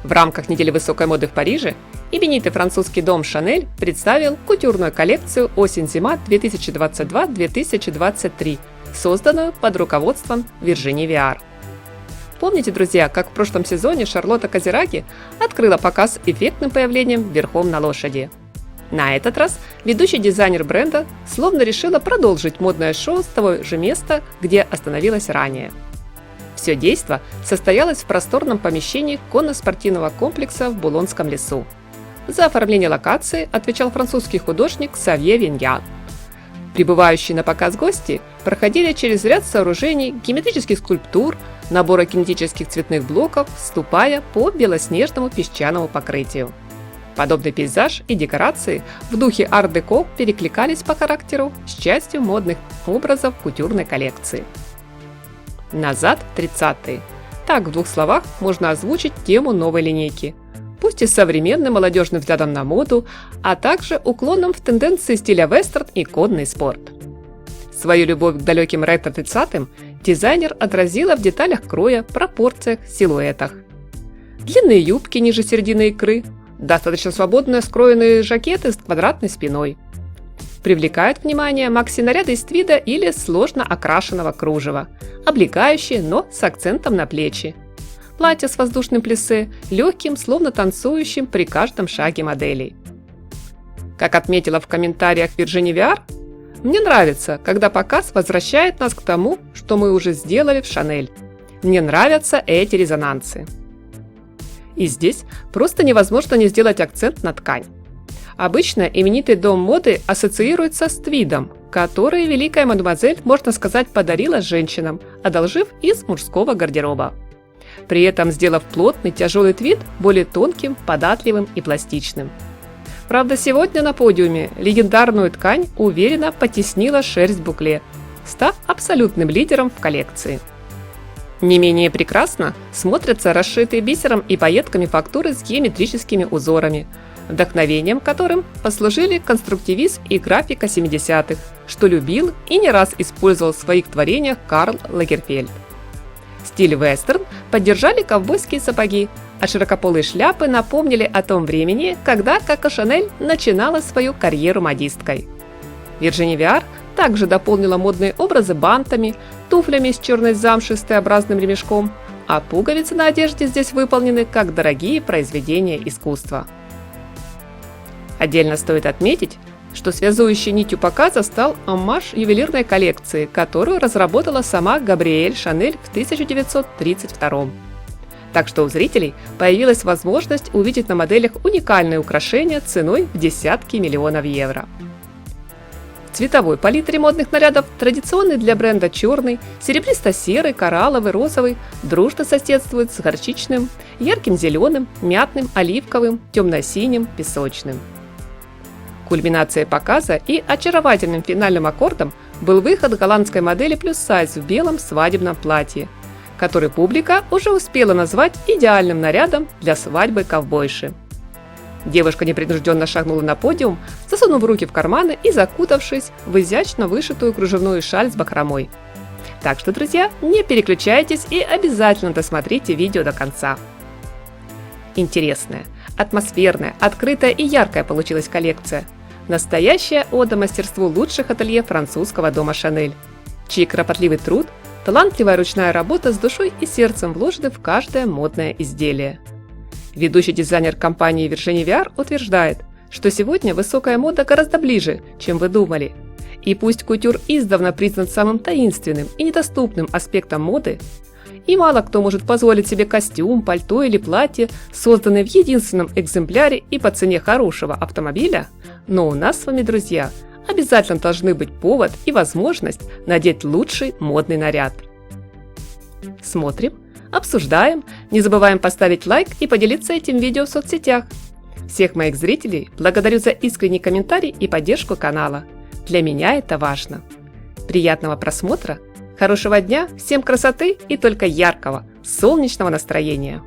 В рамках недели высокой моды в Париже именитый французский дом Chanel представил кутюрную коллекцию осень-зима 2022-2023, созданную под руководством Виржини Виар. Помните, друзья, как в прошлом сезоне Шарлотта Козераги открыла показ эффектным появлением верхом на лошади? На этот раз ведущий дизайнер бренда словно решила продолжить модное шоу с того же места, где остановилась ранее. Все действо состоялось в просторном помещении конно-спортивного комплекса в Булонском лесу. За оформление локации отвечал французский художник Ксавье Виньяр. Прибывающие на показ гости проходили через ряд сооружений, геометрических скульптур, набора кинетических цветных блоков, ступая по белоснежному песчаному покрытию. Подобный пейзаж и декорации в духе арт-деко перекликались по характеру с частью модных образов кутюрной коллекции. Назад в 30-е. Так в двух словах можно озвучить тему новой линейки. Пусть и с современным молодежным взглядом на моду, а также уклоном в тенденции стиля вестерн и кодный спорт. Свою любовь к далеким ретро-30-м дизайнер отразила в деталях кроя, пропорциях, силуэтах. Длинные юбки ниже середины икры, достаточно свободно скроенные жакеты с квадратной спиной. Привлекают внимание макси-наряды из твида или сложно окрашенного кружева, облегающие, но с акцентом на плечи. Платье с воздушным плиссе, легким, словно танцующим при каждом шаге моделей. Как отметила в комментариях Виржини Виар, «Мне нравится, когда показ возвращает нас к тому, что мы уже сделали в Chanel. Мне нравятся эти резонансы». И здесь просто невозможно не сделать акцент на ткань. Обычно именитый дом моды ассоциируется с твидом, который великая мадемуазель, можно сказать, подарила женщинам, одолжив из мужского гардероба. При этом сделав плотный тяжелый твид более тонким, податливым и пластичным. Правда, сегодня на подиуме легендарную ткань уверенно потеснила шерсть букле, став абсолютным лидером в коллекции. Не менее прекрасно смотрятся расшитые бисером и пайетками фактуры с геометрическими узорами, вдохновением которым послужили конструктивизм и графика 70-х, что любил и не раз использовал в своих творениях Карл Лагерфельд. Стиль вестерн поддержали ковбойские сапоги, а широкополые шляпы напомнили о том времени, когда Коко Шанель начинала свою карьеру модисткой. Виржини Виар также дополнила модные образы бантами, туфлями с черной замши с Т-образным ремешком, а пуговицы на одежде здесь выполнены как дорогие произведения искусства. Отдельно стоит отметить, что связующей нитью показа стал оммаж ювелирной коллекции, которую разработала сама Габриэль Шанель в 1932. Так что у зрителей появилась возможность увидеть на моделях уникальные украшения ценой в десятки миллионов евро. В цветовой палитре модных нарядов традиционный для бренда черный, серебристо-серый, коралловый, розовый дружно соседствует с горчичным, ярким зеленым, мятным, оливковым, темно-синим, песочным. Кульминацией показа и очаровательным финальным аккордом был выход голландской модели плюс-сайз в белом свадебном платье, который публика уже успела назвать идеальным нарядом для свадьбы ковбойши. Девушка непринужденно шагнула на подиум, засунув руки в карманы и закутавшись в изящно вышитую кружевную шаль с бахромой. Так что, друзья, не переключайтесь и обязательно досмотрите видео до конца. Интересная, атмосферная, открытая и яркая получилась коллекция. Настоящая ода мастерству лучших ателье французского дома Chanel, чей кропотливый труд, талантливая ручная работа с душой и сердцем вложены в каждое модное изделие. Ведущий дизайнер компании Виржини Виар утверждает, что сегодня высокая мода гораздо ближе, чем вы думали. И пусть кутюр издавна признан самым таинственным и недоступным аспектом моды, и мало кто может позволить себе костюм, пальто или платье, созданные в единственном экземпляре и по цене хорошего автомобиля, но у нас с вами, друзья, обязательно должны быть повод и возможность надеть лучший модный наряд. Смотрим, обсуждаем, не забываем поставить лайк и поделиться этим видео в соцсетях. Всех моих зрителей благодарю за искренний комментарий и поддержку канала. Для меня это важно. Приятного просмотра! Хорошего дня, всем красоты и только яркого, солнечного настроения!